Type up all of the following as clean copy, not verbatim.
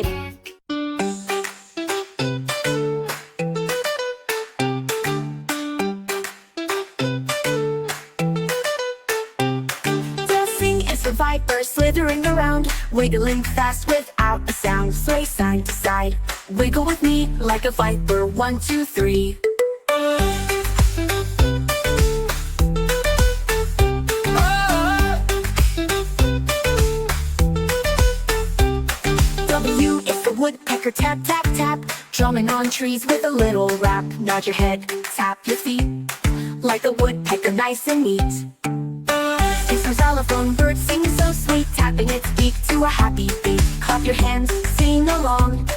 subscribe. The viper slithering around, wiggling fast without a sound. Sway side to side, wiggle with me like a viper. 1, 2, 3. W is the woodpecker, tap, tap, tap, drumming on trees with a little rap. Nod your head, tap your feet, like a woodpecker, nice and neat. It's a xylophone bird singing so sweet, tapping its beak to a happy beat. Clap your hands, sing along.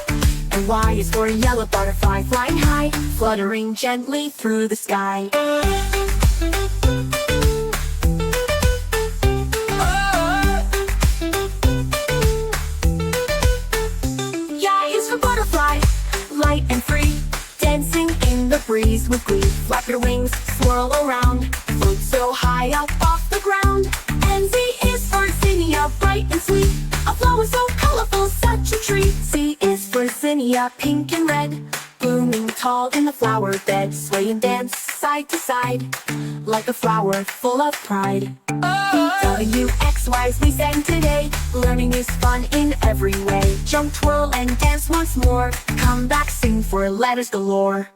And Y is for a yellow butterfly, flying high, fluttering gently through the sky. Y is for butterfly, light and free, dancing in the breeze with glee. Flap your wings, swirl around, float so high up off the ground. And Z is for zinnia, bright and sweet, a flower so colorful, such a treat. C is for zinnia, pink and red, blooming tall in the flower bed. Sway and dance side to side, like a flower full of pride. W, X, Y's we sang today, learning is fun in every way. Jump, twirl, and dance once more, come back, sing for letters galore.